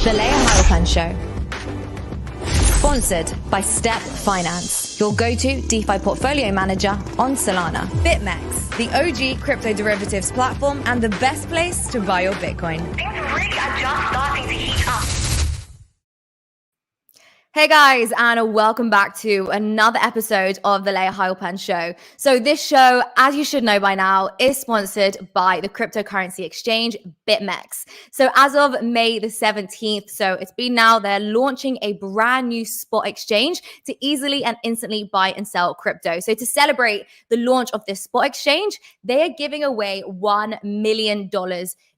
The Layah Heilpern Show. Sponsored by Step Finance, your go-to DeFi portfolio manager on Solana. BitMEX, the OG crypto derivatives platform and the best place to buy your Bitcoin. Things really are just starting to heat up. Hey guys, and welcome back to another episode of the Layah Heilpern Show. So this show, as you should know by now, is sponsored by the cryptocurrency exchange BitMEX. So as of May the 17th, so it's been now, they're launching a brand new spot exchange to easily and instantly buy and sell crypto. So to celebrate the launch of this spot exchange, they are giving away $1 million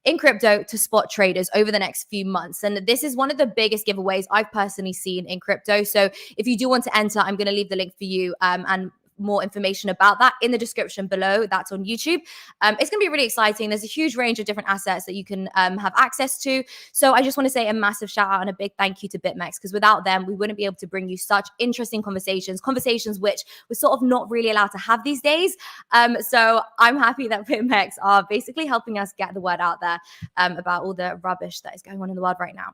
in crypto to spot traders over the next few months. And this is one of the biggest giveaways I've personally seen in crypto. So if you do want to enter, I'm going to leave the link for you and more information about that in the description below. That's on YouTube. It's going to be really exciting. There's a huge range of different assets that you can have access to. So I just want to say a massive shout out and a big thank you to BitMEX, because without them, we wouldn't be able to bring you such interesting conversations which we're sort of not really allowed to have these days. So I'm happy that BitMEX are basically helping us get the word out there about all the rubbish that is going on in the world right now.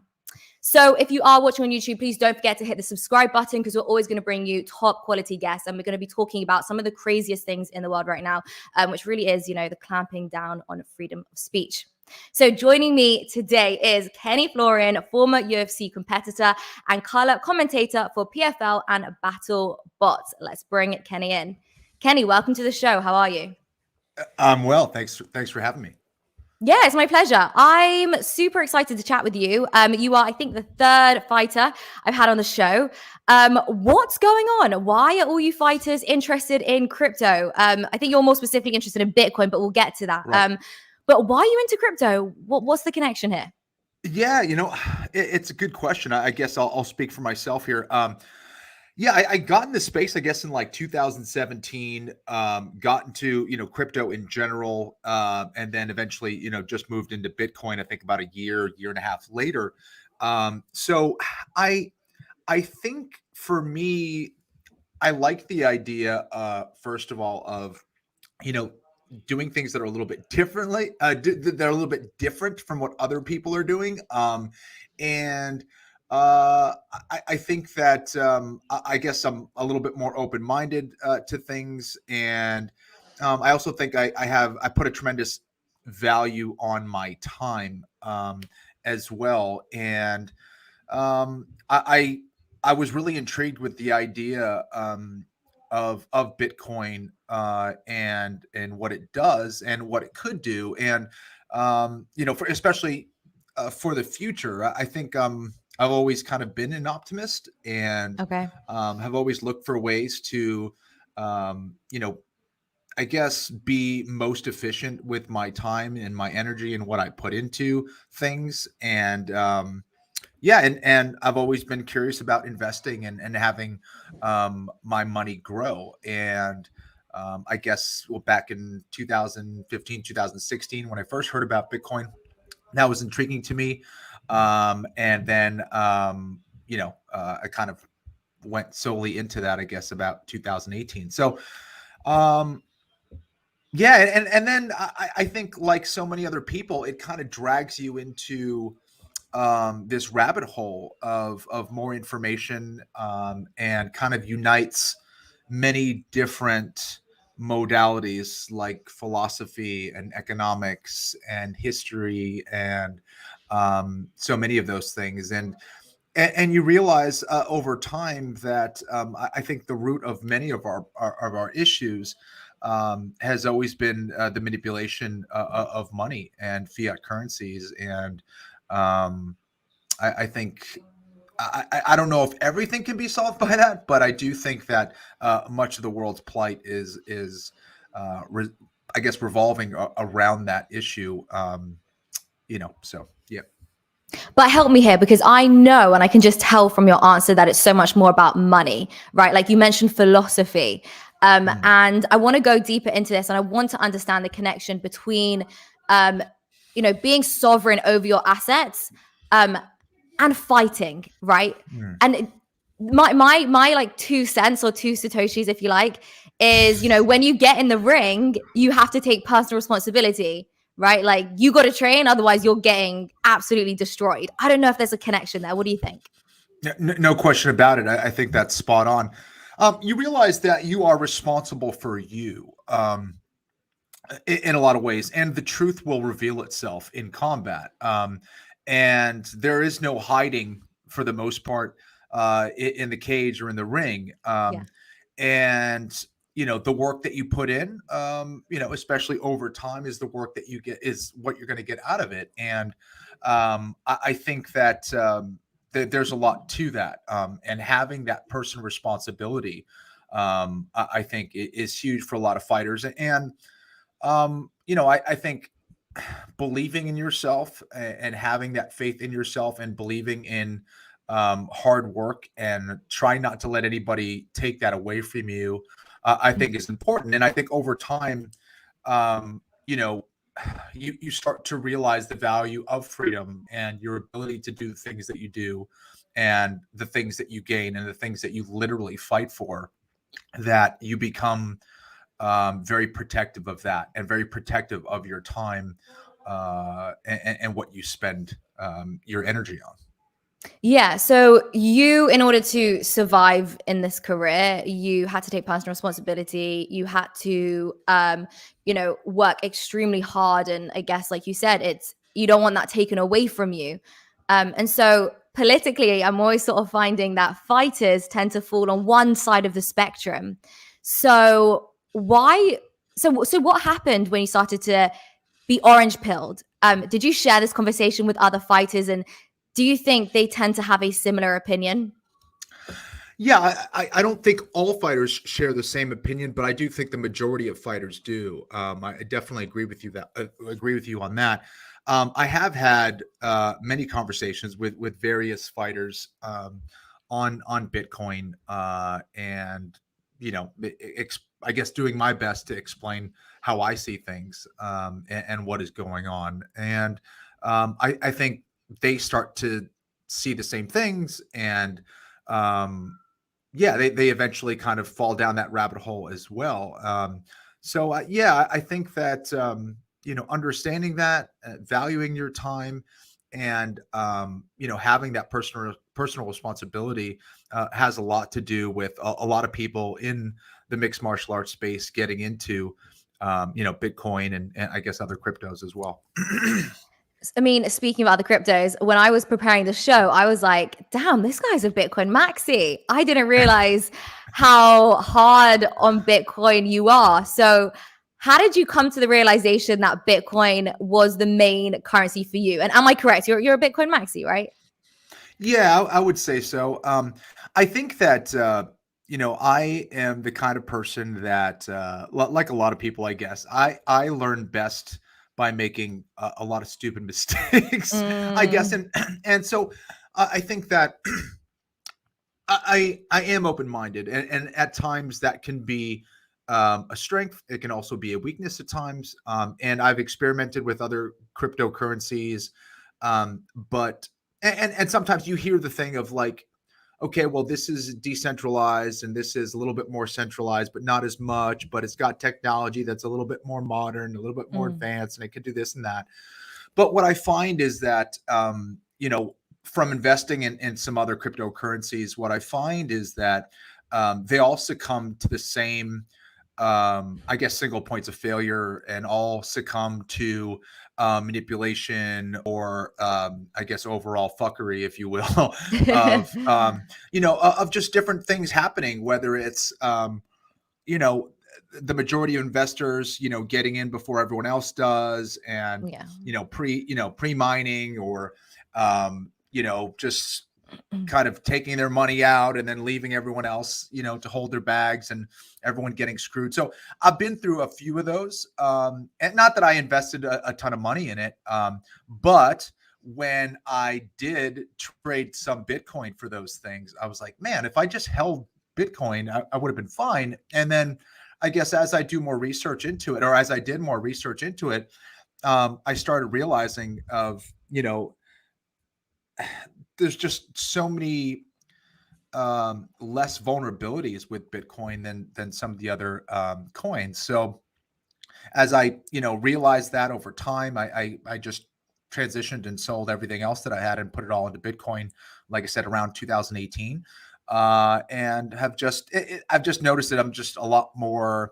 So if you are watching on YouTube, please don't forget to hit the subscribe button, because we're always going to bring you top quality guests. And we're going to be talking about some of the craziest things in the world right now, which really is, the clamping down on freedom of speech. So joining me today is Kenny Florian, former UFC competitor and color commentator for PFL and Battle Bots. Let's bring Kenny in. Kenny, welcome to the show. How are you? I'm well. Thanks for having me. Yeah, it's my pleasure. I'm super excited to chat with you. You are, I think, the third fighter I've had on the show. What's going on? Why are all you fighters interested in crypto? I think you're more specifically interested in Bitcoin, but we'll get to that. Right. But why are you into crypto? What's the connection here? Yeah, it's a good question. I guess I'll speak for myself here. I got into space, I guess, in like 2017, got into, crypto in general, and then eventually, just moved into Bitcoin, I think about a year and a half later. So I think for me, I like the idea, first of all, of, doing things that are a little bit differently, they're a little bit different from what other people are doing. I think that I guess I'm a little bit more open-minded to things, and I also think I put a tremendous value on my time as well, and I was really intrigued with the idea of Bitcoin and what it does and what it could do, and especially for the future. I think I've always kind of been an optimist, and have always looked for ways to, I guess, be most efficient with my time and my energy and what I put into things. And and I've always been curious about investing and having my money grow. And I guess back in 2015, 2016, when I first heard about Bitcoin, that was intriguing to me. And then, I kind of went solely into that, I guess, about 2018. So, and then I think, like so many other people, it kind of drags you into this rabbit hole of more information, and kind of unites many different modalities like philosophy and economics and history and so many of those things, and you realize over time that I think the root of many of our issues has always been the manipulation of money and fiat currencies, and I think I don't know if everything can be solved by that, but I do think that much of the world's plight is I guess revolving around that issue. So yeah. But help me here, because I know, and I can just tell from your answer, that it's so much more about money, right? Like you mentioned philosophy. And I want to go deeper into this, and I want to understand the connection between, being sovereign over your assets, and fighting, right? And my like 2 cents or 2 Satoshis, if you like, is, when you get in the ring, you have to take personal responsibility, right? Like you got to train, otherwise you're getting absolutely destroyed. I don't know if there's a connection there. What do you think? No question about it. I think that's spot on. You realize that you are responsible for you in a lot of ways, and the truth will reveal itself in combat. And there is no hiding for the most part in the cage or in the ring. Yeah. And the work that you put in, especially over time, is the work that you get, is what you're going to get out of it. And I think that there's a lot to that, and having that personal responsibility, I think is huge for a lot of fighters. And I think believing in yourself and having that faith in yourself and believing in hard work and trying not to let anybody take that away from you, I think is important. And I think over time, you start to realize the value of freedom and your ability to do the things that you do and the things that you gain and the things that you literally fight for, that you become very protective of that and very protective of your time and what you spend your energy on. Yeah. So you, in order to survive in this career, you had to take personal responsibility. You had to, work extremely hard. And I guess, like you said, you don't want that taken away from you. And so politically, I'm always sort of finding that fighters tend to fall on one side of the spectrum. So why? So what happened when you started to be orange pilled? Did you share this conversation with other fighters, and do you think they tend to have a similar opinion? Yeah, I don't think all fighters share the same opinion, but I do think the majority of fighters do. I definitely agree with you on that. I have had many conversations with various fighters on Bitcoin, and I guess doing my best to explain how I see things, and what is going on. And I think they start to see the same things, and they eventually kind of fall down that rabbit hole as well. I think that understanding that, valuing your time, and having that personal responsibility has a lot to do with a lot of people in the mixed martial arts space getting into Bitcoin and I guess other cryptos as well. I mean, speaking about the cryptos, when I was preparing the show, I was like, damn, this guy's a Bitcoin maxi. I didn't realize how hard on Bitcoin you are. So how did you come to the realization that Bitcoin was the main currency for you? And am I correct? You're a Bitcoin maxi, right? Yeah, I would say so. I think that I am the kind of person that, like a lot of people, I guess, I learn best by making a lot of stupid mistakes, I guess, Mm, and so I think that I am open minded, and at times that can be a strength. It can also be a weakness at times. And I've experimented with other cryptocurrencies, but and sometimes you hear the thing of like, okay, well, this is decentralized and this is a little bit more centralized, but not as much. But it's got technology that's a little bit more modern, a little bit more mm. advanced, and it can do this and that. But what I find is that, from investing in some other cryptocurrencies, what I find is that they all succumb to the same, I guess, single points of failure, and all succumb to manipulation or, I guess, overall fuckery, if you will, of just different things happening, whether it's, you know, the majority of investors, getting in before everyone else does, and Yeah. pre-mining, or just kind of taking their money out and then leaving everyone else, to hold their bags, and everyone getting screwed. So I've been through a few of those, and not that I invested a ton of money in it, but when I did trade some Bitcoin for those things, I was like, man, if I just held Bitcoin, I would have been fine. And then I guess as I do more research into it, or as I did more research into it, I started realizing of, there's just so many less vulnerabilities with Bitcoin than some of the other coins. So as I, realized that over time, I just transitioned and sold everything else that I had and put it all into Bitcoin, like I said, around 2018. And I've just noticed that I'm just a lot more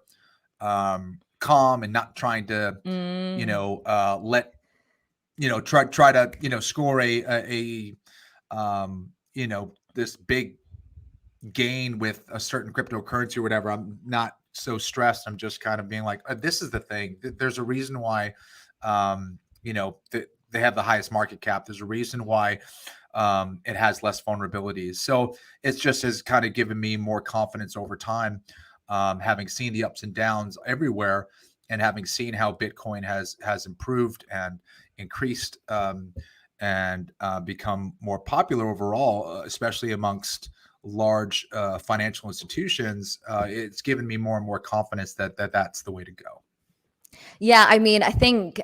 calm and not trying to, let, try to, score this big gain with a certain cryptocurrency or whatever. I'm not so stressed. I'm just kind of being like, this is the thing. There's a reason why, they have the highest market cap. There's a reason why it has less vulnerabilities. So it's just has kind of given me more confidence over time, having seen the ups and downs everywhere, and having seen how Bitcoin has improved and increased, and become more popular overall, especially amongst large financial institutions. It's given me more and more confidence that that's the way to go. Yeah, I mean, I think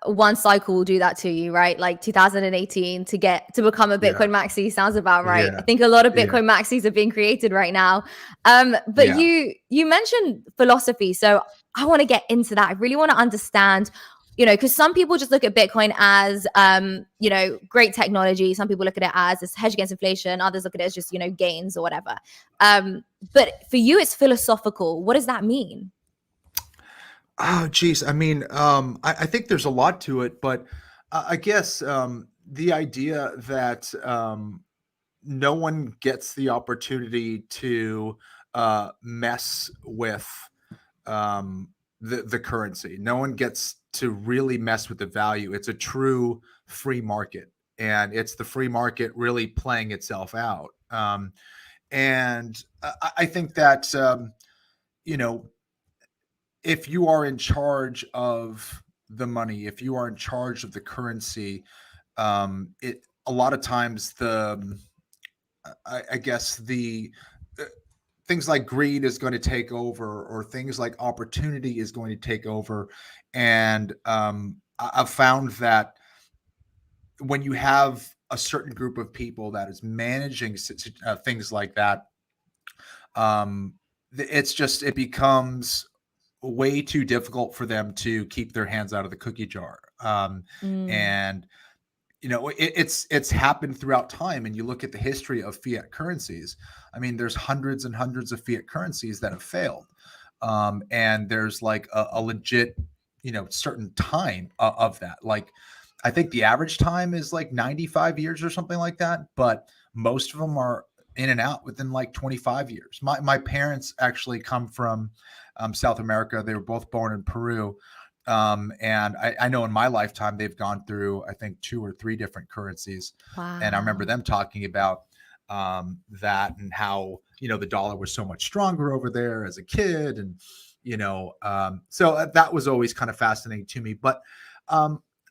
one cycle will do that to you, right? Like 2018 to become a Bitcoin Maxi sounds about right. I think a lot of Bitcoin Maxis are being created right now. But you mentioned philosophy, so I want to get into that. I really want to understand, because some people just look at Bitcoin as, great technology. Some people look at it as this hedge against inflation. Others look at it as just, gains or whatever. But for you, it's philosophical. What does that mean? Oh, geez. I mean, I think there's a lot to it, but I guess the idea that no one gets the opportunity to mess with the currency. No one gets to really mess with the value. It's a true free market, and it's the free market really playing itself out. And I think that, if you are in charge of the money, if you are in charge of the currency, it a lot of times I guess the things like greed is going to take over, or things like opportunity is going to take over. And I've found that when you have a certain group of people that is managing things like that, it becomes way too difficult for them to keep their hands out of the cookie jar. And it's happened throughout time. And you look at the history of fiat currencies. I mean, there's hundreds and hundreds of fiat currencies that have failed. And there's like a legit, certain time of that. Like, I think the average time is like 95 years or something like that, but most of them are in and out within like 25 years. My parents actually come from South America. They were both born in Peru. And I know in my lifetime, they've gone through, I think, 2 or 3 different currencies. Wow. And I remember them talking about that, and how, the dollar was so much stronger over there as a kid. And, so that was always kind of fascinating to me. But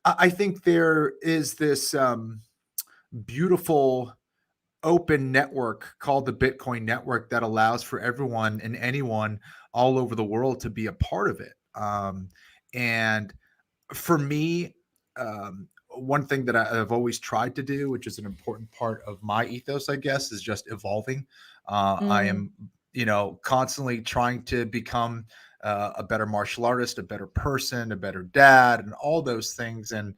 I think there is this beautiful open network called the Bitcoin network that allows for everyone and anyone all over the world to be a part of it. And for me, one thing that I've always tried to do, which is an important part of my ethos, I guess, is just evolving. I am, constantly trying to become a better martial artist, a better person, a better dad, and all those things. And,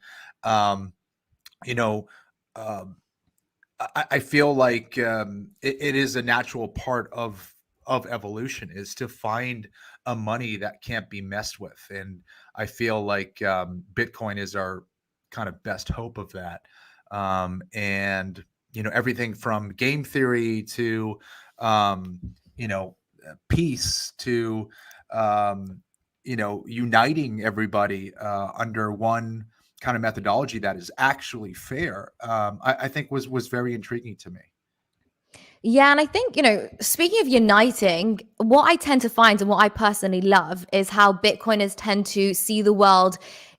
I feel like it is a natural part of evolution, is to find a money that can't be messed with. And I feel like Bitcoin is our kind of best hope of that. And, everything from game theory to, peace to, uniting everybody under one kind of methodology that is actually fair, I think was very intriguing to me. Yeah, and I think, speaking of uniting, what I tend to find and what I personally love is how Bitcoiners tend to see the world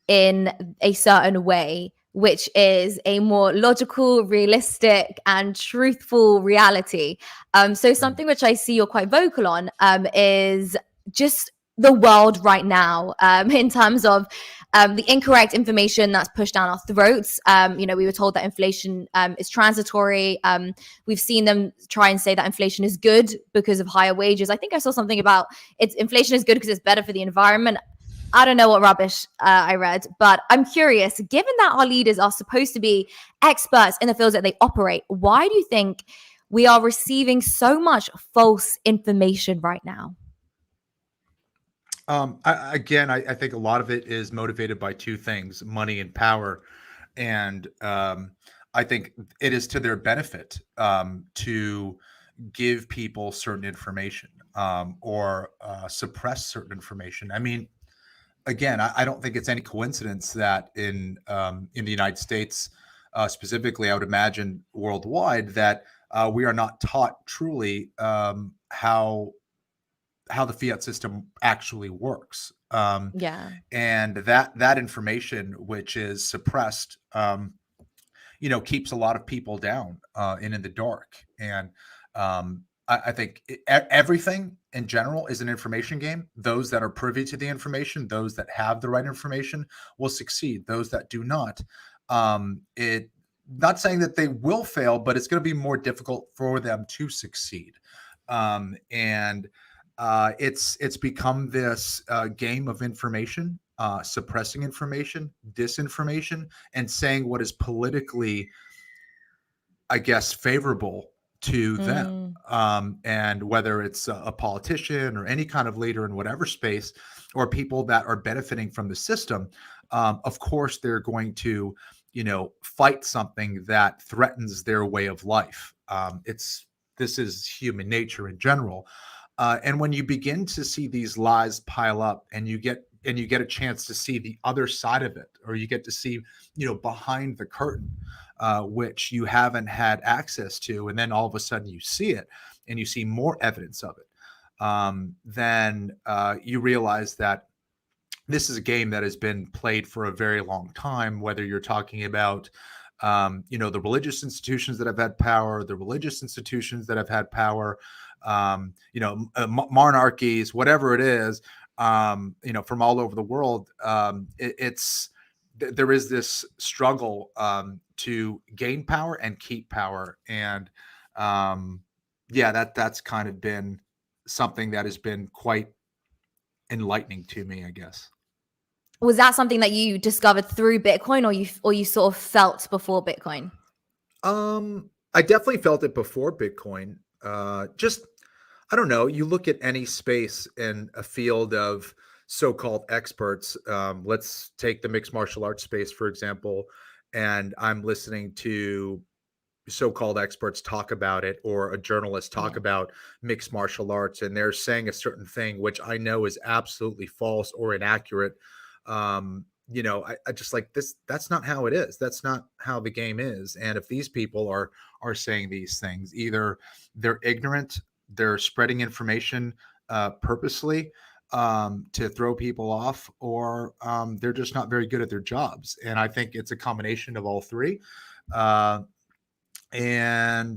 in a certain way, which is a more logical, realistic, and truthful reality. So something which I see you're quite vocal on is just the world right now, in terms of the incorrect information that's pushed down our throats. We were told that inflation is transitory. We've seen them try and say that inflation is good because of higher wages. I think I saw something about inflation is good because it's better for the environment. I don't know what rubbish I read, but I'm curious, given that our leaders are supposed to be experts in the fields that they operate, why do you think we are receiving so much false information right now? I think a lot of it is motivated by two things: money and power. And I think it is to their benefit to give people certain information or suppress certain information. I mean, again, I don't think it's any coincidence that in the United States, specifically, I would imagine worldwide, that we are not taught truly how the fiat system actually works. Yeah. And that information, which is suppressed, keeps a lot of people down and in the dark. And I think everything in general is an information game. Those that are privy to the information, those that have the right information, will succeed. Those that do not, it not saying that they will fail, but it's going to be more difficult for them to succeed. And it's become this game of information, suppressing information, disinformation, and saying what is politically, I guess, favorable to them. And whether it's a politician or any kind of leader in whatever space, or people that are benefiting from the system, of course, they're going to, fight something that threatens their way of life. This is human nature in general. And when you begin to see these lies pile up, and you get a chance to see the other side of it, or you get to see, behind the curtain, which you haven't had access to, and then all of a sudden you see it, and you see more evidence of it, then you realize that this is a game that has been played for a very long time. Whether you're talking about the religious institutions that have had power, the religious institutions that have had power, monarchies, whatever it is, from all over the world, there is this struggle to gain power and keep power. And that's kind of been something that has been quite enlightening to me, I guess. Was that something that you discovered through Bitcoin, or you sort of felt before Bitcoin? I definitely felt it before Bitcoin. I don't know. You look at any space in a field of so-called experts. Let's take the mixed martial arts space, for example, and I'm listening to so-called experts talk about it, or a journalist talk about mixed martial arts, and they're saying a certain thing, which I know is absolutely false or inaccurate. I just like this. That's not how it is. That's not how the game is. And if these people are saying these things, either they're ignorant, they're spreading information purposely to throw people off, or they're just not very good at their jobs. And I think it's a combination of all three. So I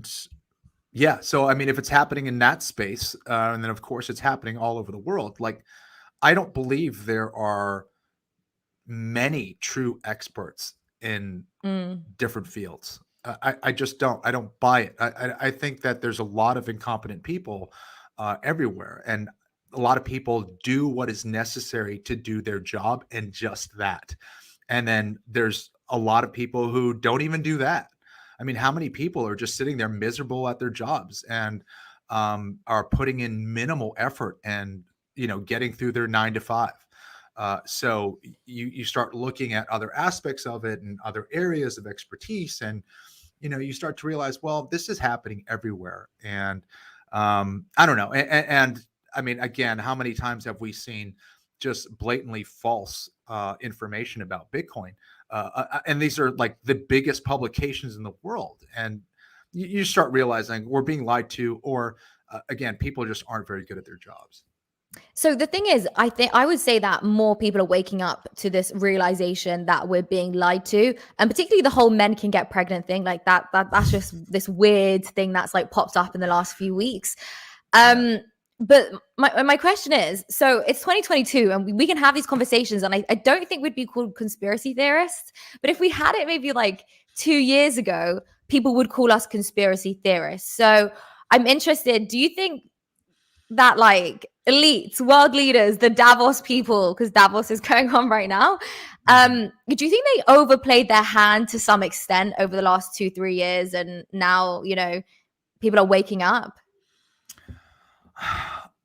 mean, if it's happening in that space, and then of course it's happening all over the world. Like, I don't believe there are many true experts in different fields. I just don't. I don't buy it. I think that there's a lot of incompetent people everywhere, and a lot of people do what is necessary to do their job, and just that. And then there's a lot of people who don't even do that. I mean, how many people are just sitting there miserable at their jobs and are putting in minimal effort and getting through their 9 to 5? So you start looking at other aspects of it and other areas of expertise, and you start to realize, well, this is happening everywhere. And I don't know. And I mean, again, how many times have we seen just blatantly false information about Bitcoin? And these are like the biggest publications in the world. And you start realizing we're being lied to, or again, people just aren't very good at their jobs. So the thing is, I would say that more people are waking up to this realization that we're being lied to, and particularly the whole men can get pregnant thing. Like that's just this weird thing that's like popped up in the last few weeks. But my question is, so it's 2022 and we can have these conversations, and I don't think we'd be called conspiracy theorists, but if we had it maybe like 2 years ago, people would call us conspiracy theorists. So I'm interested, do you think that like elites, world leaders, the Davos people, because Davos is going on right now. Do you think they overplayed their hand to some extent over the last 2-3 years, and now people are waking up?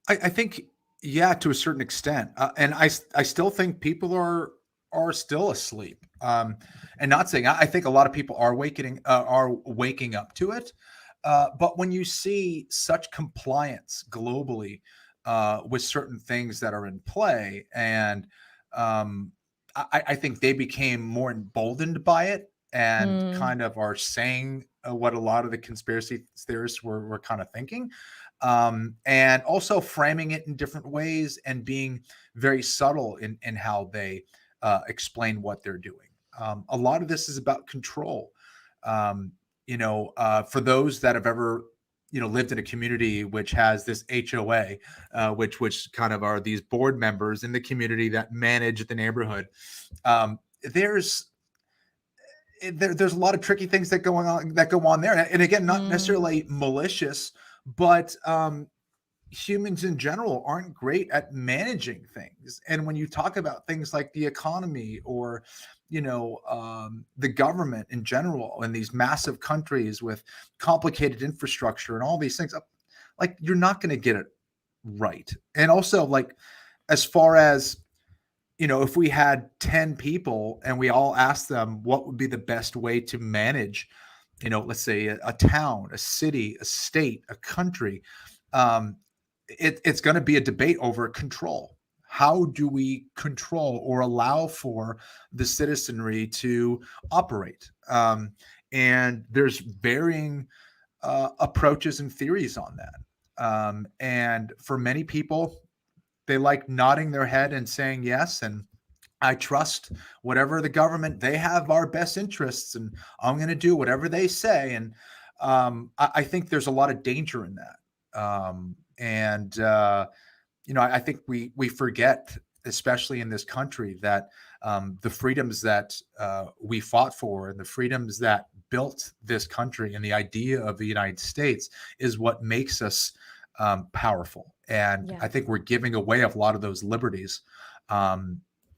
I think, yeah, to a certain extent, and I still think people are still asleep. And not saying I think a lot of people are waking up to it, but when you see such compliance globally with certain things that are in play, and I think they became more emboldened by it and kind of are saying what a lot of the conspiracy theorists were kind of thinking, and also framing it in different ways and being very subtle in how they explain what they're doing. A lot of this is about control. For those that have ever lived in a community which has this HOA, which kind of are these board members in the community that manage the neighborhood. There's a lot of tricky things that go on there, and again, not necessarily malicious, but humans in general aren't great at managing things. And when you talk about things like the economy or the government in general, in these massive countries with complicated infrastructure and all these things, like, you're not going to get it right. And also, like, as far as if we had 10 people and we all asked them what would be the best way to manage, let's say a town, a city, a state, a country, it's going to be a debate over control. How do we control or allow for the citizenry to operate? And there's varying approaches and theories on that. And for many people, they like nodding their head and saying yes, and I trust whatever the government, they have our best interests, and I'm going to do whatever they say. And I think there's a lot of danger in that. I think we forget, especially in this country, that the freedoms that we fought for and the freedoms that built this country and the idea of the United States is what makes us powerful. And I think we're giving away a lot of those liberties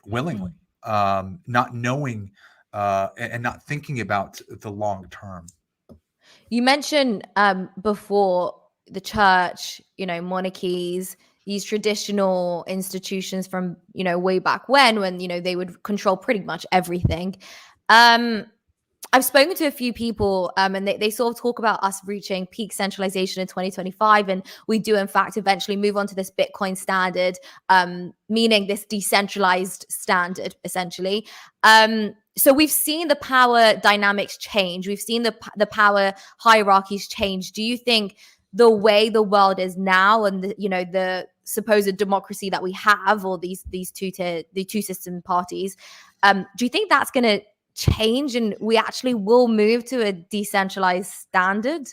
willingly, not knowing and not thinking about the long term. You mentioned before the church, monarchies, these traditional institutions from, way back when, they would control pretty much everything. I've spoken to a few people and they sort of talk about us reaching peak centralization in 2025. And we do, in fact, eventually move on to this Bitcoin standard, meaning this decentralized standard, essentially. So we've seen the power dynamics change. We've seen the power hierarchies change. Do you think the way the world is now and the supposed democracy that we have, or the two system parties, do you think that's going to change and we actually will move to a decentralized standard?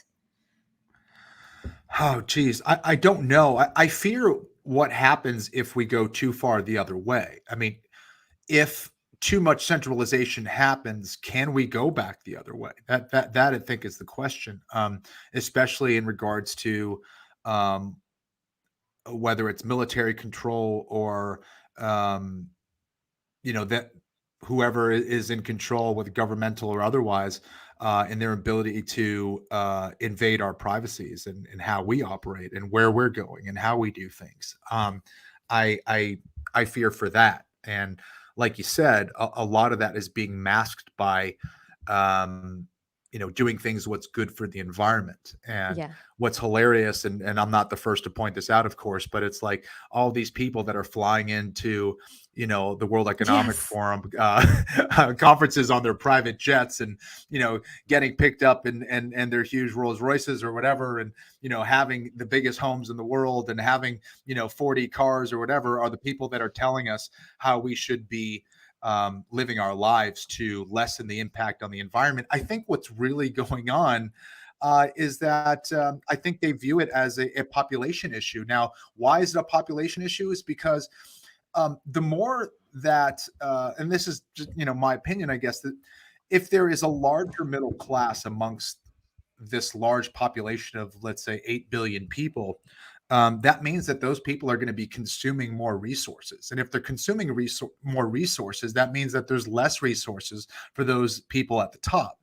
Oh, geez. I don't know. I fear what happens if we go too far the other way. I mean, if too much centralization happens, can we go back the other way? That I think is the question, especially in regards to whether it's military control or that whoever is in control, whether governmental or otherwise, in their ability to invade our privacies and how we operate and where we're going and how we do things. I fear for that. And like you said, a lot of that is being masked by doing things what's good for the environment. And what's hilarious, and I'm not the first to point this out, of course, but it's like all these people that are flying into the World Economic Forum conferences on their private jets, and getting picked up in their huge Rolls Royces or whatever, and having the biggest homes in the world and having 40 cars or whatever, are the people that are telling us how we should be living our lives to lessen the impact on the environment. I think what's really going on is that I think they view it as a population issue. Now, why is it a population issue? Is because the more that, and this is just, my opinion, I guess, that if there is a larger middle class amongst this large population of, let's say, 8 billion people, that means that those people are going to be consuming more resources. And if they're consuming more resources, that means that there's less resources for those people at the top.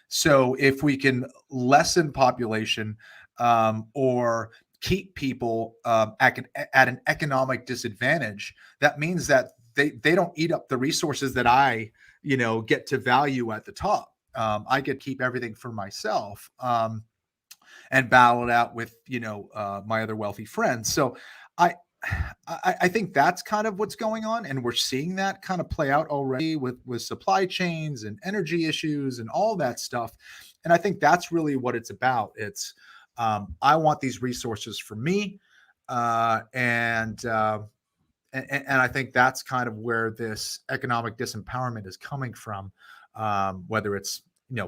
So if we can lessen population or keep people at an economic disadvantage, that means that they don't eat up the resources that I, get to value at the top. I get to keep everything for myself. And battle it out with my other wealthy friends. So I think that's kind of what's going on, and we're seeing that kind of play out already with supply chains and energy issues and all that stuff. And I think that's really what it's about. It's I want these resources for me, and I think that's kind of where this economic disempowerment is coming from, whether it's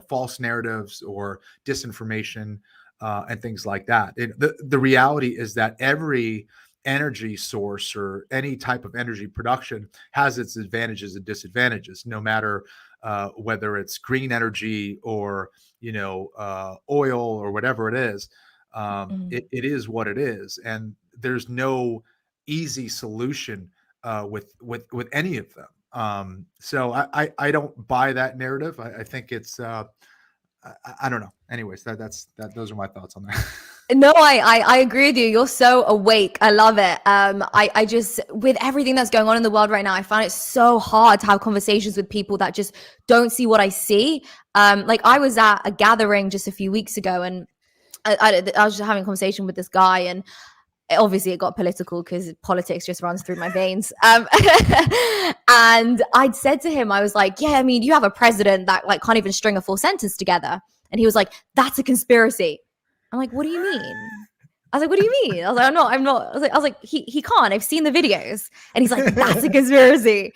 false narratives or disinformation and things like that. The reality is that every energy source or any type of energy production has its advantages and disadvantages, no matter whether it's green energy or oil or whatever it is. It is what it is, and there's no easy solution with any of them. So I don't buy that narrative. I think it's I don't know. Anyways, those are my thoughts on that. No, I agree with you. You're so awake. I love it. I just, with everything that's going on in the world right now, I find it so hard to have conversations with people that just don't see what I see. Like I was at a gathering just a few weeks ago, and I was just having a conversation with this guy, and obviously it got political because politics just runs through my veins. And I'd said to him, I was like, yeah, I mean, you have a president that like can't even string a full sentence together. And he was like, that's a conspiracy. I'm like, what do you mean? I was like, what do you mean? I was like, I'm not. I was like, he can't. I've seen the videos. And he's like, that's a conspiracy.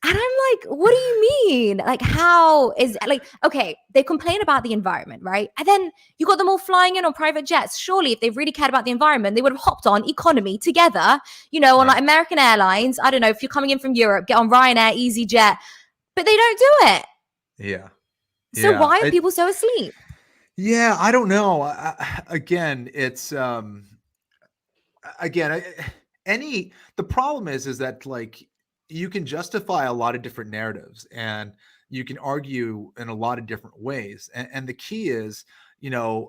And I'm like, what do you mean? Like, how is like, okay, they complain about the environment, right? And then you got them all flying in on private jets. Surely, if they really cared about the environment, they would have hopped on economy together, on like American Airlines. I don't know, if you're coming in from Europe, get on Ryanair, EasyJet, but they don't do it. Yeah. So why are people so asleep? Yeah, I don't know. Again, it's the problem is that like you can justify a lot of different narratives and you can argue in a lot of different ways. And the key is, and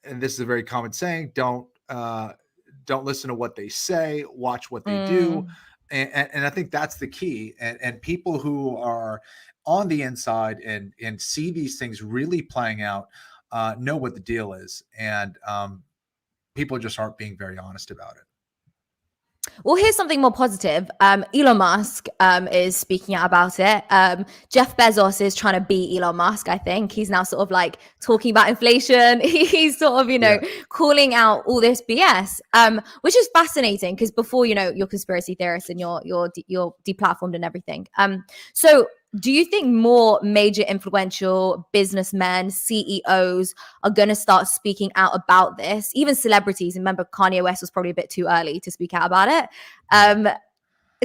this is a very common saying, don't listen to what they say, watch what they do. And I think that's the key. And people who are on the inside and see these things really playing out know what the deal is. And people just aren't being very honest about it. Well, here's something more positive. Elon Musk is speaking out about it. Jeff Bezos is trying to beat Elon Musk, I think. He's now sort of like talking about inflation. He's sort of, calling out all this BS, which is fascinating because before, you're conspiracy theorists and you're deplatformed and everything. So do you think more major influential businessmen, CEOs are going to start speaking out about this? Even celebrities. Remember, Kanye West was probably a bit too early to speak out about it.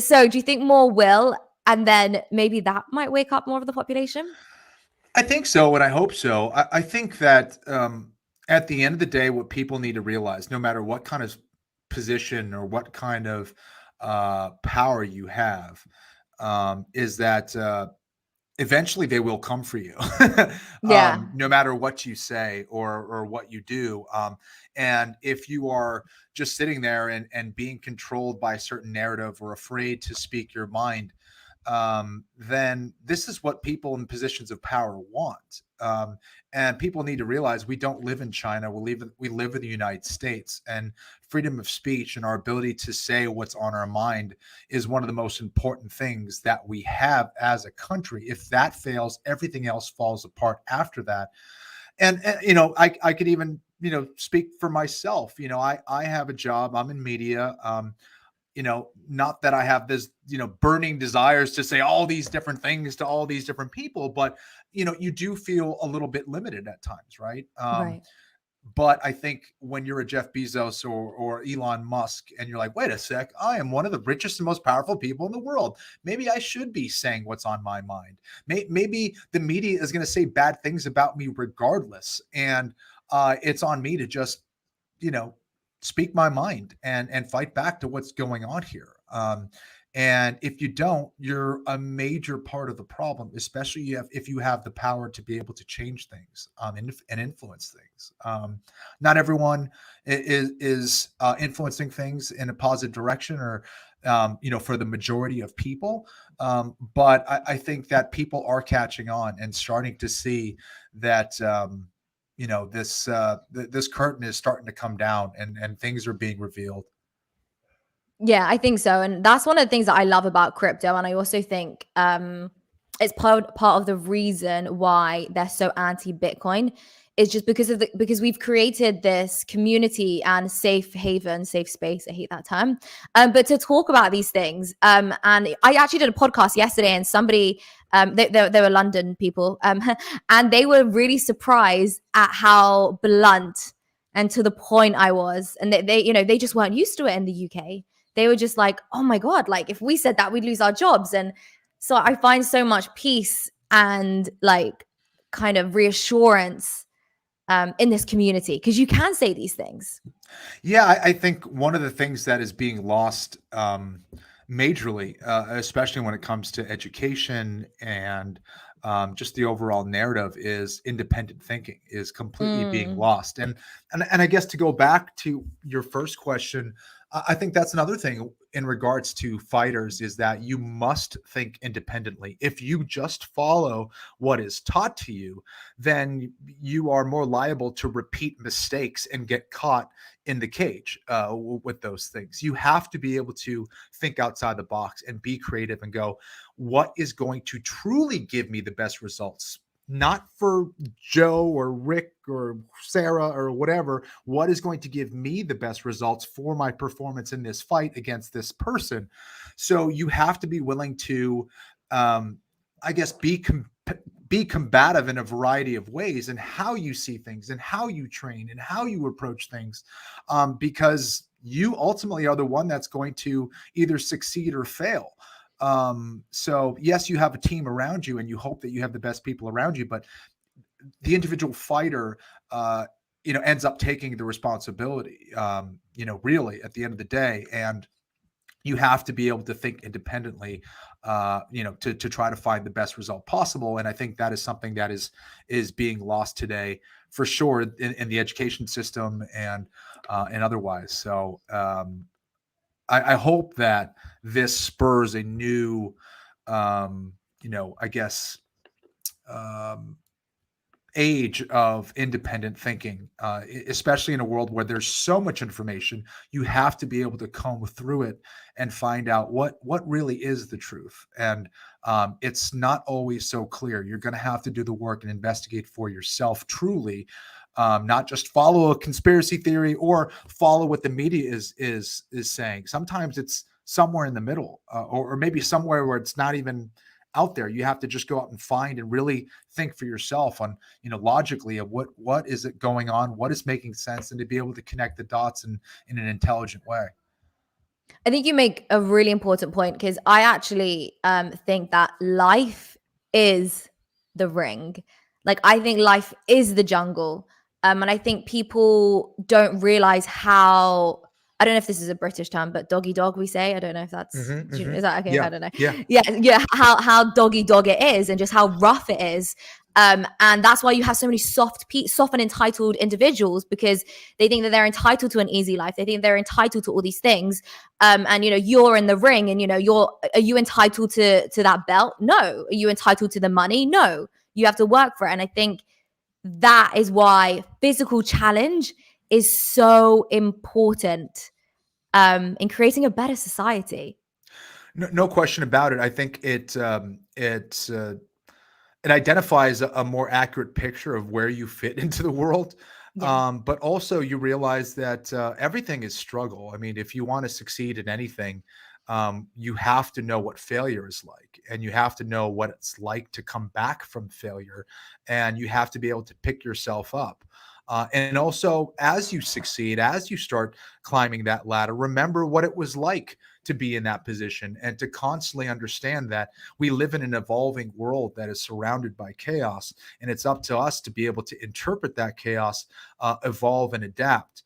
So do you think more will? And then maybe that might wake up more of the population? I think so, and I hope so. I think that at the end of the day, what people need to realize, no matter what kind of position or what kind of power you have, is that eventually they will come for you. No matter what you say or what you do. And if you are just sitting there and being controlled by a certain narrative or afraid to speak your mind, then this is what people in positions of power want. And people need to realize we don't live in China. We live in the United States, and freedom of speech and our ability to say what's on our mind is one of the most important things that we have as a country. If that fails, everything else falls apart after that. And I could even, speak for myself. I have a job. I'm in media. Not that I have this, burning desires to say all these different things to all these different people, but, you do feel a little bit limited at times, right? Right. But I think when you're a Jeff Bezos or Elon Musk and you're like, wait a sec, I am one of the richest and most powerful people in the world. Maybe I should be saying what's on my mind. Maybe the media is going to say bad things about me regardless. And it's on me to just, speak my mind and fight back to what's going on here. And if you don't, you're a major part of the problem, especially if you have the power to be able to change things, and influence things. Not everyone is influencing things in a positive direction, or for the majority of people. But I think that people are catching on and starting to see that this curtain is starting to come down, and things are being revealed. Yeah, I think so. And that's one of the things that I love about crypto. And I also think it's part of the reason why they're so anti-Bitcoin is just because we've created this community and safe haven, safe space. I hate that term. But to talk about these things. And I actually did a podcast yesterday, and somebody they were London people, and they were really surprised at how blunt and to the point I was. And they just weren't used to it in the UK. They were just like, oh my God, like if we said that, we'd lose our jobs. And so I find so much peace and like kind of reassurance in this community, because you can say these things. Yeah, I think one of the things that is being lost majorly, especially when it comes to education and just the overall narrative, is independent thinking is completely being lost. And I guess to go back to your first question, I think that's another thing in regards to fighters, is that you must think independently. If you just follow what is taught to you, then you are more liable to repeat mistakes and get caught in the cage with those things. You have to be able to think outside the box and be creative and go, what is going to truly give me the best results? Not for Joe or Rick or Sarah or whatever. What is going to give me the best results for my performance in this fight against this person? So you have to be willing to, I guess, be combative in a variety of ways, and how you see things and how you train and how you approach things, because you ultimately are the one that's going to either succeed or fail. So yes, you have a team around you and you hope that you have the best people around you, but the individual fighter, ends up taking the responsibility, really at the end of the day. And you have to be able to think independently, to try to find the best result possible. And I think that is something that is being lost today for sure in the education system and otherwise. So, I hope that this spurs a new, I guess, age of independent thinking, especially in a world where there's so much information. You have to be able to comb through it and find out what really is the truth. And it's not always so clear. You're going to have to do the work and investigate for yourself truly. Not just follow a conspiracy theory or follow what the media is saying. Sometimes it's somewhere in the middle, or maybe somewhere where it's not even out there. You have to just go out and find and really think for yourself on, logically, of what is it going on, what is making sense, and to be able to connect the dots in an intelligent way. I think you make a really important point, because I actually think that life is the ring. Like, I think life is the jungle. And I think people don't realize how, I don't know if this is a British term, but doggy dog, we say. I don't know if that's, is that okay? Yeah. I don't know. Yeah. Yeah. How doggy dog it is, and just how rough it is. And that's why you have so many soft and entitled individuals, because they think that they're entitled to an easy life. They think they're entitled to all these things. And you're in the ring, and are you entitled to that belt? No. Are you entitled to the money? No. You have to work for it. And I think that is why physical challenge is so important in creating a better society. No question about it. I think it identifies a more accurate picture of where you fit into the world. Yeah. But also you realize that everything is struggle. I mean, if you want to succeed in anything, you have to know what failure is like, and you have to know what it's like to come back from failure, and you have to be able to pick yourself up. And also, as you succeed, as you start climbing that ladder, remember what it was like to be in that position, and to constantly understand that we live in an evolving world that is surrounded by chaos, and it's up to us to be able to interpret that chaos, evolve, and adapt.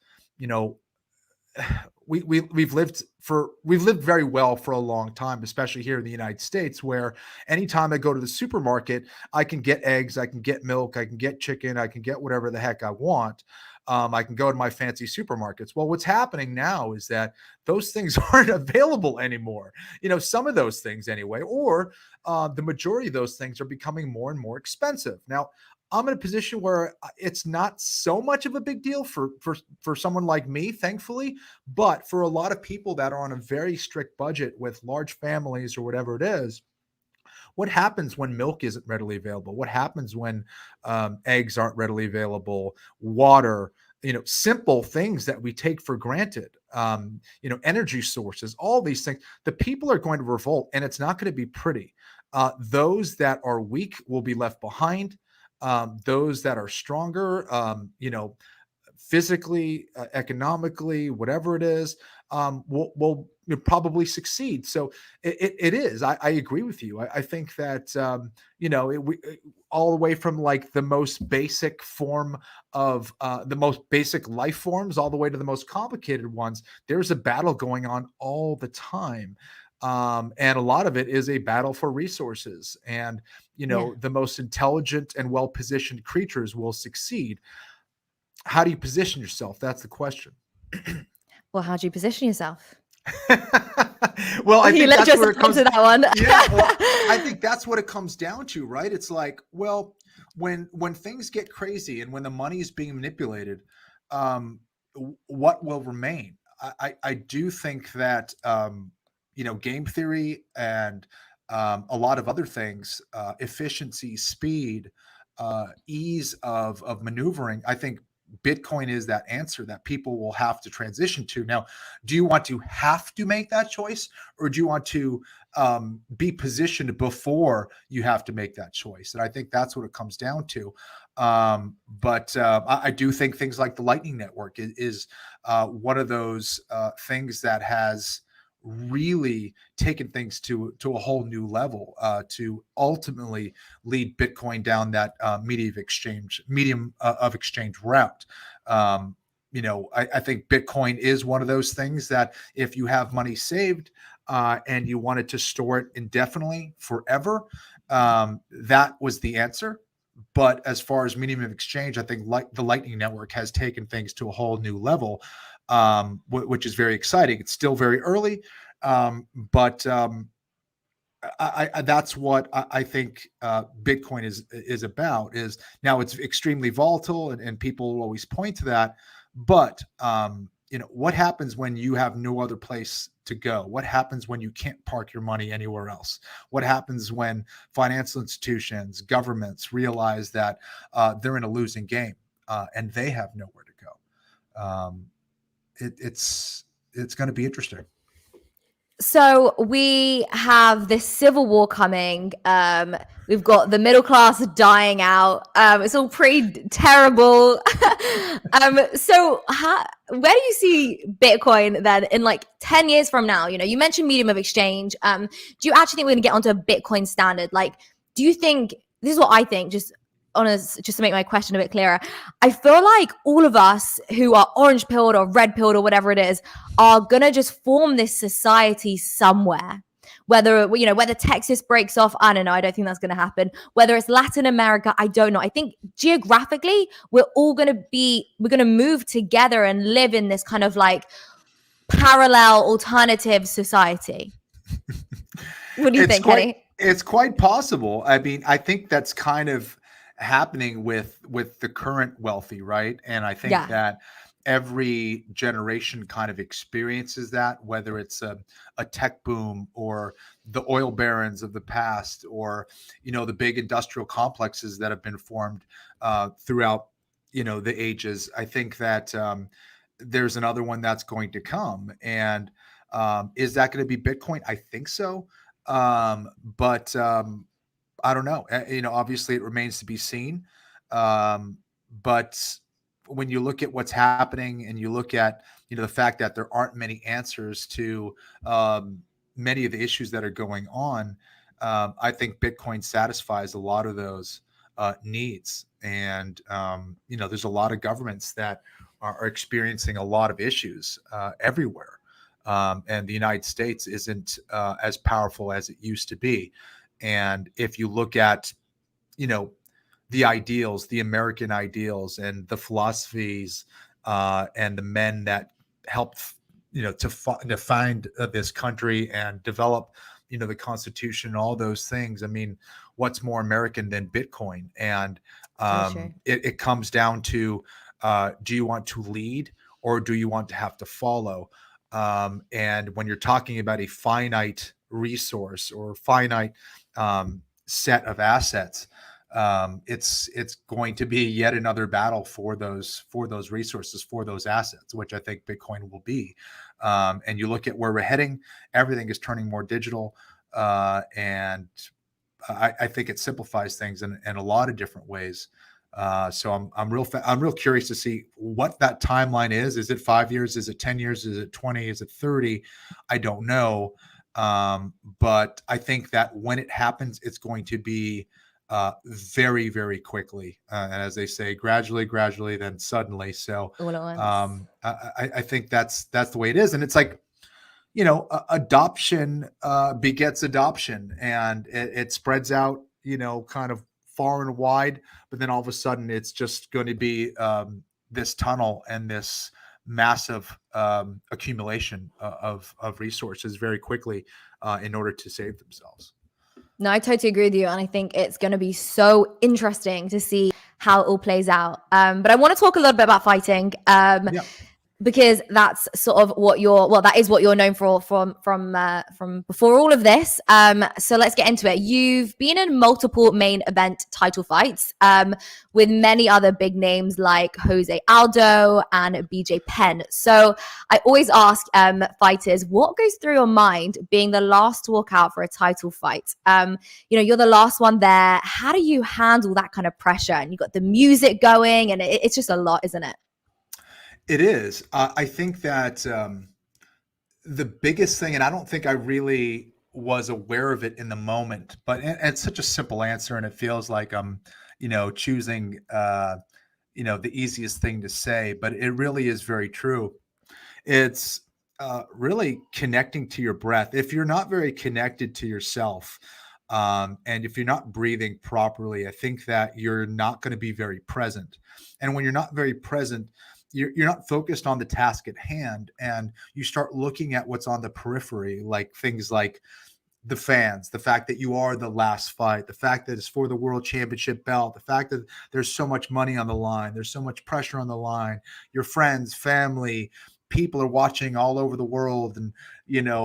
we've lived very well for a long time, especially here in the United States, where anytime I go to the supermarket, I can get eggs, I can get milk, I can get chicken, I can get whatever the heck I want. I can go to my fancy supermarkets. Well, what's happening now is that those things aren't available anymore. Some of those things anyway, or the majority of those things are becoming more and more expensive. Now, I'm in a position where it's not so much of a big deal for someone like me, thankfully. But for a lot of people that are on a very strict budget with large families or whatever it is, what happens when milk isn't readily available? What happens when eggs aren't readily available? Water, simple things that we take for granted, energy sources, all these things. The people are going to revolt, and it's not going to be pretty. Those that are weak will be left behind. Those that are stronger, physically, economically, whatever it is, will probably succeed. So it is. I agree with you. I think that all the way from like the most basic form of the most basic life forms, all the way to the most complicated ones. There's a battle going on all the time. And a lot of it is a battle for resources. And the most intelligent and well-positioned creatures will succeed. How do you position yourself? That's the question. Well, how do you position yourself? Well, I think that's where it comes to that one. Yeah, well, I think that's what it comes down to, right? It's like, well, when things get crazy and when the money is being manipulated, what will remain? I do think that game theory and a lot of other things, efficiency, speed, ease of maneuvering. I think Bitcoin is that answer that people will have to transition to. Now, do you want to have to make that choice, or do you want to be positioned before you have to make that choice? And I think that's what it comes down to. But I do think things like the Lightning Network is one of those things that has really taken things to a whole new level to ultimately lead Bitcoin down that medium of exchange route. I think Bitcoin is one of those things that if you have money saved and you wanted to store it indefinitely forever, that was the answer. But as far as medium of exchange, I think the Lightning Network has taken things to a whole new level, which is very exciting. It's still very early, but that's what I think Bitcoin is about. Is now it's extremely volatile, and people will always point to that. But what happens when you have no other place to go? What happens when you can't park your money anywhere else? What happens when financial institutions, governments realize that they're in a losing game and they have nowhere to go? It's going to be interesting. So we have this civil war coming. We've got the middle class dying out. It's all pretty terrible. So where do you see Bitcoin then in like 10 years from now? You mentioned medium of exchange. Do you actually think we're going to get onto a Bitcoin standard? Like, do you think, this is what I think, just to make my question a bit clearer, I feel like all of us who are orange pilled or red pilled or whatever it is are gonna just form this society somewhere. Whether Texas breaks off, I don't know. I don't think that's gonna happen. Whether it's Latin America, I don't know. I think geographically, we're gonna move together and live in this kind of like parallel alternative society. What do you think, Kenny? It's quite possible. I mean, I think that's kind of happening with the current wealthy, right? And I think that every generation kind of experiences that, whether it's a tech boom or the oil barons of the past, or the big industrial complexes that have been formed throughout the ages. I think that there's another one that's going to come. And is that going to be Bitcoin? I think so. But I don't know. Obviously it remains to be seen. But when you look at what's happening and you look at, the fact that there aren't many answers to many of the issues that are going on, I think Bitcoin satisfies a lot of those needs. And, there's a lot of governments that are experiencing a lot of issues everywhere. And the United States isn't as powerful as it used to be. And if you look at, the ideals, the American ideals, and the philosophies, and the men that helped, to find this country and develop, the Constitution, and all those things. I mean, what's more American than Bitcoin? And it comes down to, do you want to lead, or do you want to have to follow? And when you're talking about a finite resource or finite set of assets, it's going to be yet another battle for those resources, for those assets, which I think Bitcoin will be. And you look at where we're heading, everything is turning more digital, and I think it simplifies things in a lot of different ways. So I'm real curious to see what that timeline is. Is it 5 years? Is it 10 years? Is it 20? Is it 30? I don't know. But I think that when it happens, it's going to be very, very quickly. And as they say, gradually, then suddenly. So I think that's the way it is. And it's like, adoption begets adoption, and it spreads out, kind of far and wide, but then all of a sudden it's just going to be this tunnel and this massive accumulation of resources very quickly in order to save themselves. No, I totally agree with you. And I think it's going to be so interesting to see how it all plays out. But I want to talk a little bit about fighting. Because that's sort of that is what you're known for from before all of this. So let's get into it. You've been in multiple main event title fights with many other big names like Jose Aldo and BJ Penn. So I always ask fighters, what goes through your mind being the last to walk out for a title fight? You're the last one there. How do you handle that kind of pressure? And you got the music going, and it's just a lot, isn't it? It is. I think that the biggest thing, and I don't think I really was aware of it in the moment, but it's such a simple answer, and it feels like I'm, choosing, the easiest thing to say, but it really is very true. It's really connecting to your breath. If you're not very connected to yourself, and if you're not breathing properly, I think that you're not going to be very present. And when you're not very present, you're not focused on the task at hand, and you start looking at what's on the periphery, like things like the fans, the fact that you are the last fight, the fact that it's for the world championship belt, the fact that there's so much money on the line, there's so much pressure on the line, your friends, family, people are watching all over the world. And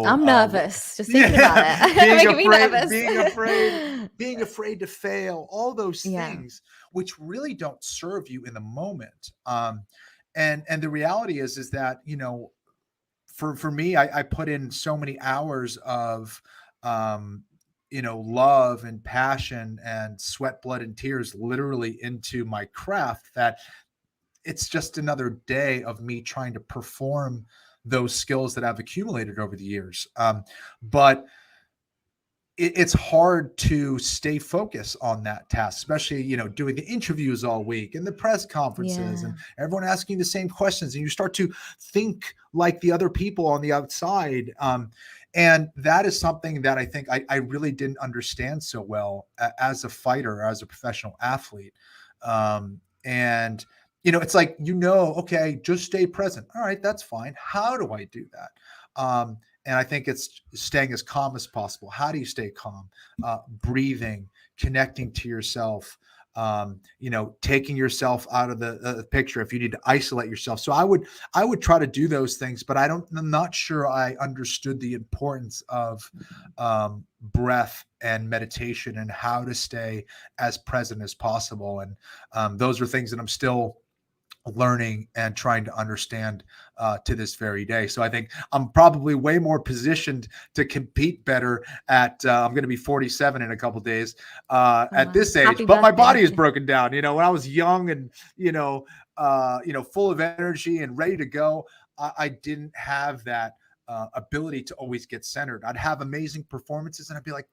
I'm nervous just thinking about it. Making me nervous. being afraid to fail, all those things which really don't serve you in the moment. And the reality is that, for me, I put in so many hours of, love and passion and sweat, blood, and tears literally into my craft, that it's just another day of me trying to perform those skills that I've accumulated over the years. But it's hard to stay focused on that task, especially, doing the interviews all week and the press conferences and everyone asking the same questions. And you start to think like the other people on the outside. And that is something that I think I really didn't understand so well as a fighter, as a professional athlete. And, it's like, okay, just stay present. All right, that's fine. How do I do that? And I think it's staying as calm as possible. How do you stay calm? Breathing, connecting to yourself, taking yourself out of the picture if you need to isolate yourself. So I would try to do those things, but I'm not sure I understood the importance of breath and meditation and how to stay as present as possible. And those are things that I'm still learning and trying to understand to this very day. So I think I'm probably way more positioned to compete better at I'm going to be 47 in a couple of days at this age. Happy but my birthday. body is broken down. When I was young and full of energy and ready to go, I didn't have that ability to always get centered. I'd have amazing performances and I'd be like,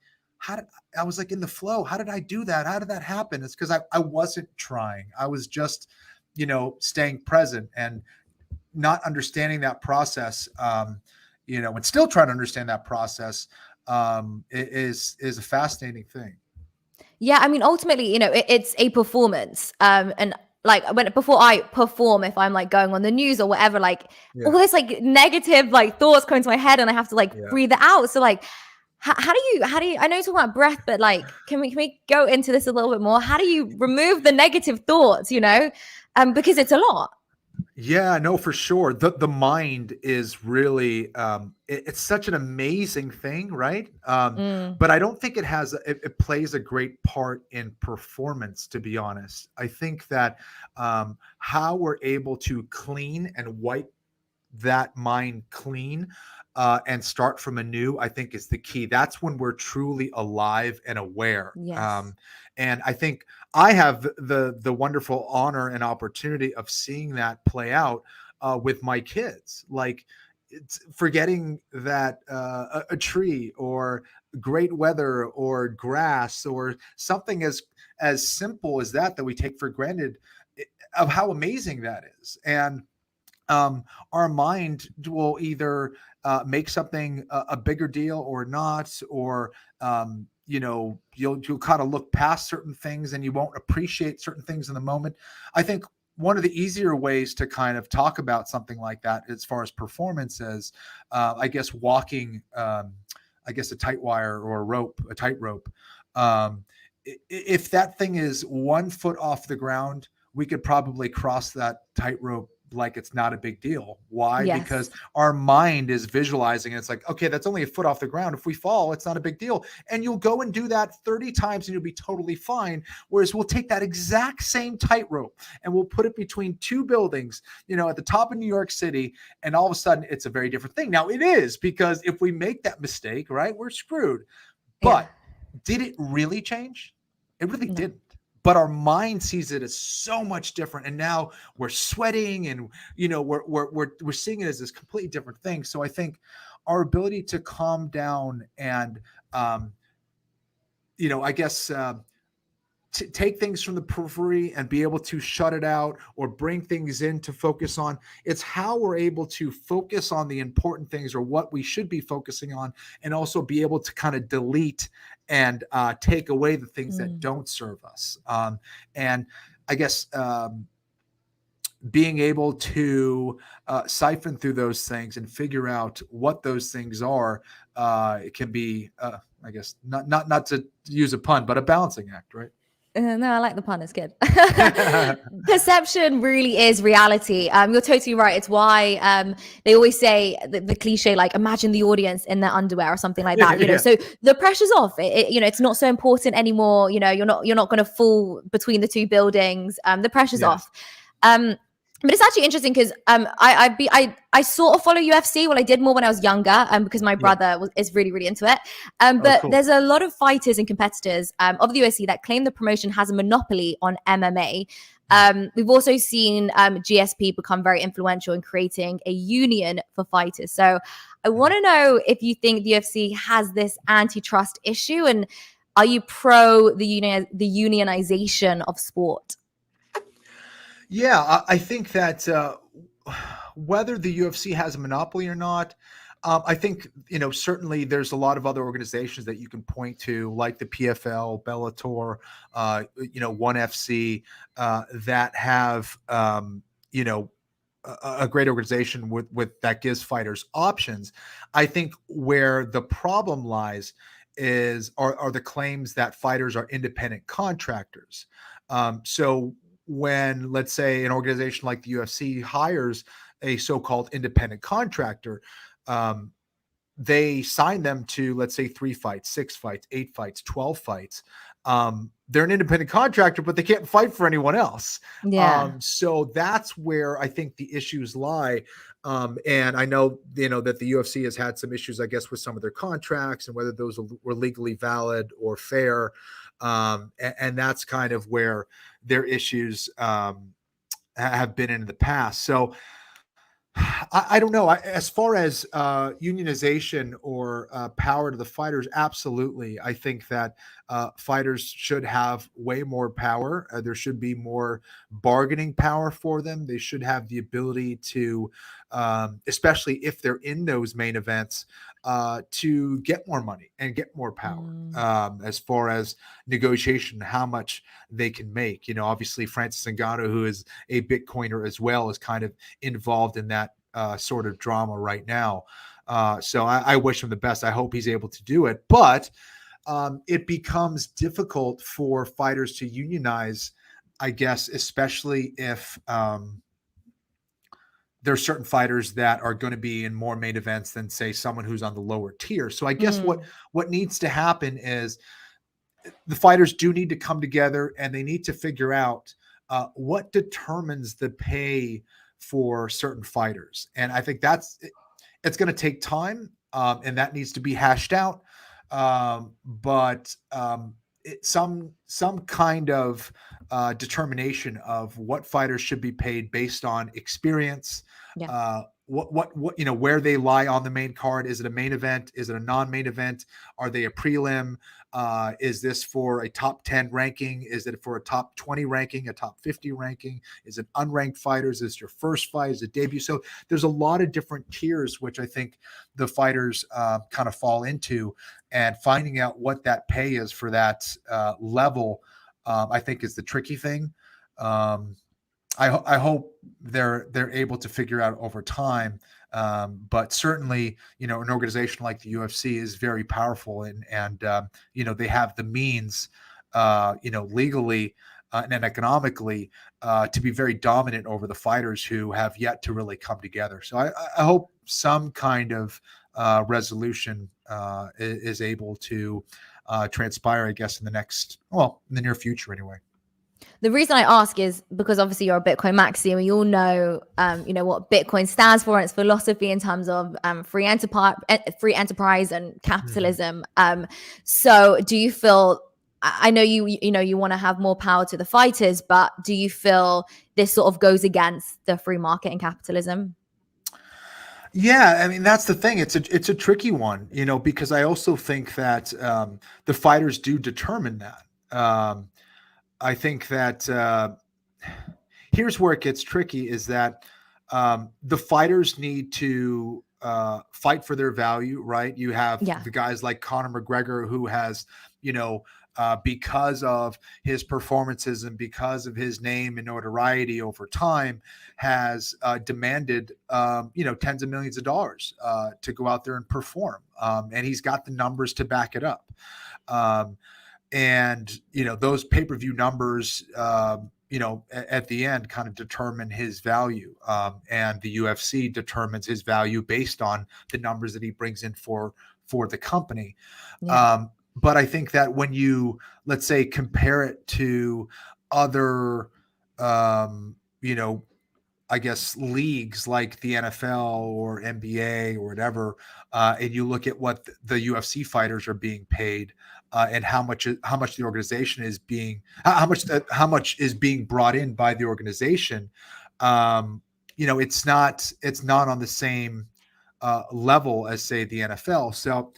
I was like in the flow. How did I do that? How did that happen? It's because I wasn't trying. I was just staying present and not understanding that process, and still trying to understand that process, is a fascinating thing. Yeah, I mean, ultimately, it's a performance. And like before I perform, if I'm like going on the news or whatever, like all this like negative like thoughts come into my head, and I have to like breathe it out. So like, how do you? I know you're talking about breath, but like, can we go into this a little bit more? How do you remove the negative thoughts? Because it's a lot. Yeah, no, for sure. The mind is really it's such an amazing thing, right? But I don't think it plays a great part in performance, to be honest. I think that how we're able to clean and wipe that mind clean and start from anew, I think is the key. That's when we're truly alive and aware. Yes. And I think I have the wonderful honor and opportunity of seeing that play out with my kids. Like, it's forgetting that a tree or great weather or grass or something as simple as that we take for granted, of how amazing that is. And our mind will either make something a bigger deal or not, or you'll kind of look past certain things and you won't appreciate certain things in the moment. I think one of the easier ways to kind of talk about something like that, as far as performance, is I guess walking, I guess a tight wire or a tightrope. If that thing is 1 foot off the ground, we could probably cross that tightrope like it's not a big deal. Why? Yes. Because our mind is visualizing it. It's like, okay, that's only a foot off the ground. If we fall, it's not a big deal. And you'll go and do that 30 times and you'll be totally fine. Whereas we'll take that exact same tightrope and we'll put it between two buildings, at the top of New York City. And all of a sudden it's a very different thing. Now it is, because if we make that mistake, right, we're screwed. But did it really change? It really didn't. But our mind sees it as so much different, and now we're sweating, and we're seeing it as this completely different thing. So I think our ability to calm down and I guess take things from the periphery and be able to shut it out or bring things in to focus on. It's how we're able to focus on the important things, or what we should be focusing on, and also be able to kind of delete and take away the things that don't serve us. And I guess being able to siphon through those things and figure out what those things are, it can be, I guess, not to use a pun, but a balancing act, right? No, I like the pun. It's good. Perception really is reality. You're totally right. It's why they always say the cliche, like, imagine the audience in their underwear or something like that. So the pressure's off. It's not so important anymore. You're not going to fall between the two buildings. The pressure's off. But it's actually interesting because I sort of follow UFC. Well, I did more when I was younger because my brother is really, really into it. But cool. There's a lot of fighters and competitors of the UFC that claim the promotion has a monopoly on MMA. We've also seen GSP become very influential in creating a union for fighters. So I want to know if you think the UFC has this antitrust issue, and are you pro the unionization of sport? Yeah, I think that whether the UFC has a monopoly or not, I think, certainly there's a lot of other organizations that you can point to, like the PFL, Bellator, ONE FC, that have, a great organization with that gives fighters options. I think where the problem lies are the claims that fighters are independent contractors. So when, let's say, an organization like the UFC hires a so-called independent contractor, they sign them to, let's say, 3 fights, 6 fights, 8 fights, 12 fights. They're an independent contractor, but they can't fight for anyone else. So that's where I think the issues lie. And I know, that the UFC has had some issues, I guess, with some of their contracts and whether those were legally valid or fair. And that's kind of where their issues have been in the past. So I don't know. As far as unionization or power to the fighters, absolutely. I think that fighters should have way more power. There should be more bargaining power for them. They should have the ability to, especially if they're in those main events, to get more money and get more power. As far as negotiation, how much they can make. Obviously Francis Ngannou, who is a Bitcoiner as well, is kind of involved in that sort of drama right now. So I wish him the best. I hope he's able to do it. But it becomes difficult for fighters to unionize, I guess, especially if there are certain fighters that are going to be in more main events than, say, someone who's on the lower tier. So I guess what needs to happen is the fighters do need to come together and they need to figure out what determines the pay for certain fighters. And I think it's going to take time, and that needs to be hashed out. But some kind of determination of what fighters should be paid based on experience, what where they lie on the main card. Is it a main event? Is it a non-main event? Are they a prelim? Is this for a top 10 ranking? Is it for a top 20 ranking, a top 50 ranking? Is it unranked fighters? Is it your first fight? Is it debut? So there's a lot of different tiers, which I think the fighters kind of fall into, and finding out what that pay is for that level, I think is the tricky thing. I hope they're able to figure out over time. But certainly, an organization like the UFC is very powerful, and they have the means, legally and economically, to be very dominant over the fighters who have yet to really come together. So I hope some kind of resolution is able to transpire, I guess, in the near future anyway. The reason I ask is because obviously you're a Bitcoin Maxi, and we all know, what Bitcoin stands for and its philosophy in terms of free enterprise and capitalism. So do you feel? I know you want to have more power to the fighters, but do you feel this sort of goes against the free market and capitalism? Yeah, I mean, that's the thing. It's a tricky one, because I also think that the fighters do determine that. I think that here's where it gets tricky, is that the fighters need to fight for their value, right? You have the guys like Conor McGregor, who has, because of his performances and because of his name and notoriety over time, has demanded, tens of millions of dollars to go out there and perform. And he's got the numbers to back it up. And, those pay-per-view numbers, at the end kind of determine his value. And the UFC determines his value based on the numbers that he brings in for the company. But I think that when you, let's say, compare it to other, I guess, leagues like the NFL or NBA or whatever, and you look at what the UFC fighters are being paid, and how much the organization is being, how much is being brought in by the organization, it's not on the same level as, say, the NFL. So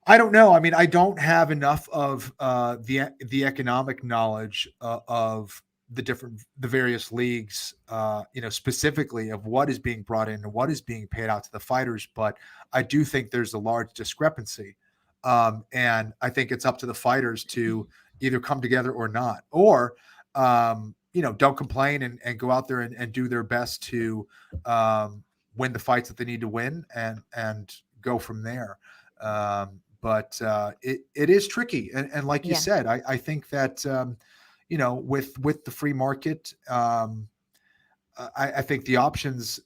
I don't know. I mean, I don't have enough of the economic knowledge of the various leagues, specifically of what is being brought in and what is being paid out to the fighters. But I do think there's a large discrepancy. And I think it's up to the fighters to either come together or not, or, don't complain and go out there and do their best to win the fights that they need to win and go from there. But it is tricky. And like you said, I think that, with the free market, I think the options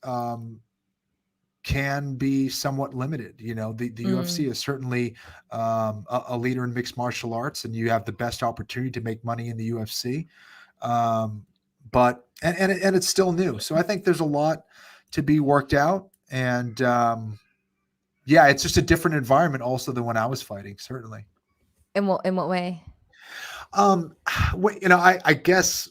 can be somewhat limited. The UFC is certainly a leader in mixed martial arts, and you have the best opportunity to make money in the UFC. But it's still new. So I think there's a lot to be worked out. And it's just a different environment also than when I was fighting, certainly. In what way? I guess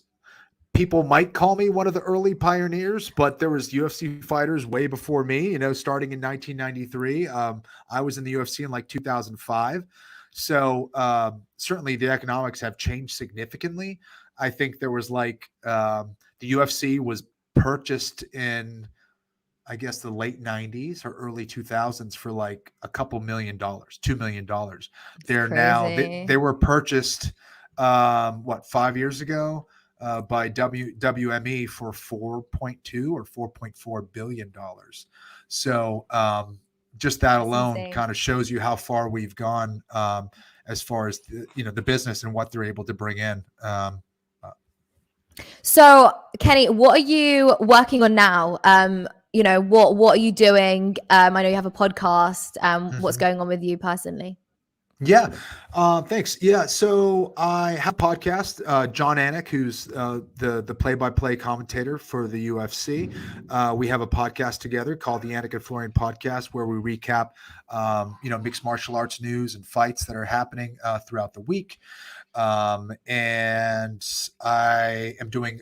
people might call me one of the early pioneers, but there was UFC fighters way before me, starting in 1993. I was in the UFC in like 2005. So certainly the economics have changed significantly. I think there was like the UFC was purchased in, I guess, the late 90s or early 2000s for like a couple $2 million. They're now, they were purchased, 5 years ago by WME for 4.2 or $4.4 billion. So just that alone kind of shows you how far we've gone as far as the business and what they're able to bring in. So Kenny, what are you working on now? What are you doing? I know you have a podcast. What's going on with you personally? Yeah. Thanks. Yeah. So I have a podcast, John Anik, who's the play-by-play commentator for the UFC. We have a podcast together called the Anik and Florian podcast, where we recap, mixed martial arts news and fights that are happening throughout the week. And I am doing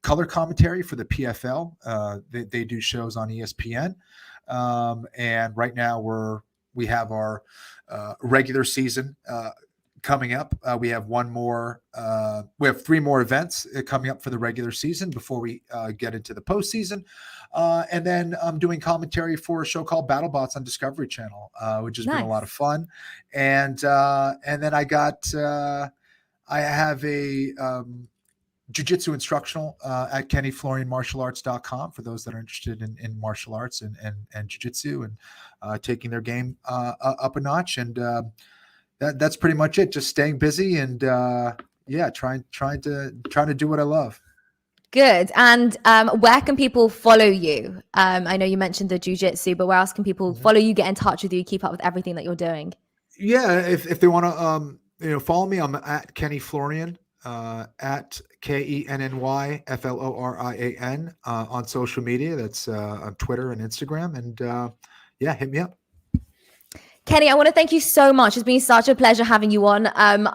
color commentary for the PFL. They do shows on ESPN. And right now we have our regular season coming up. We have we have 3 more events coming up for the regular season before we get into the postseason. And then I'm doing commentary for a show called BattleBots on Discovery Channel, which has been a lot of fun. And then I have a jiu-jitsu instructional at kennyflorianmartialarts.com for those that are interested in martial arts and jiu-jitsu and taking their game up a notch. And that's pretty much it. Just staying busy and trying to do what I love. Good. And where can people follow you? I know you mentioned the jiu-jitsu, but where else can people follow you, get in touch with you, keep up with everything that you're doing? Yeah, if they want to follow me, I'm at Kenny Florian, at KENNYFLORIAN on social media. That's on Twitter and Instagram. And hit me up. Kenny, I want to thank you so much. It's been such a pleasure having you on.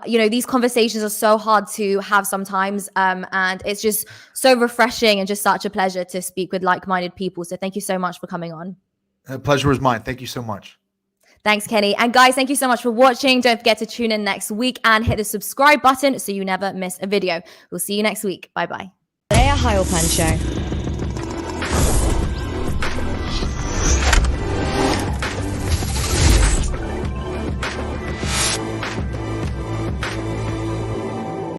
These conversations are so hard to have sometimes, and it's just so refreshing and just such a pleasure to speak with like-minded people. So thank you so much for coming on. The pleasure was mine. Thank you so much. Thanks, Kenny. And guys, thank you so much for watching. Don't forget to tune in next week and hit the subscribe button so you never miss a video. We'll see you next week. Bye-bye. Layah Heilpern Show.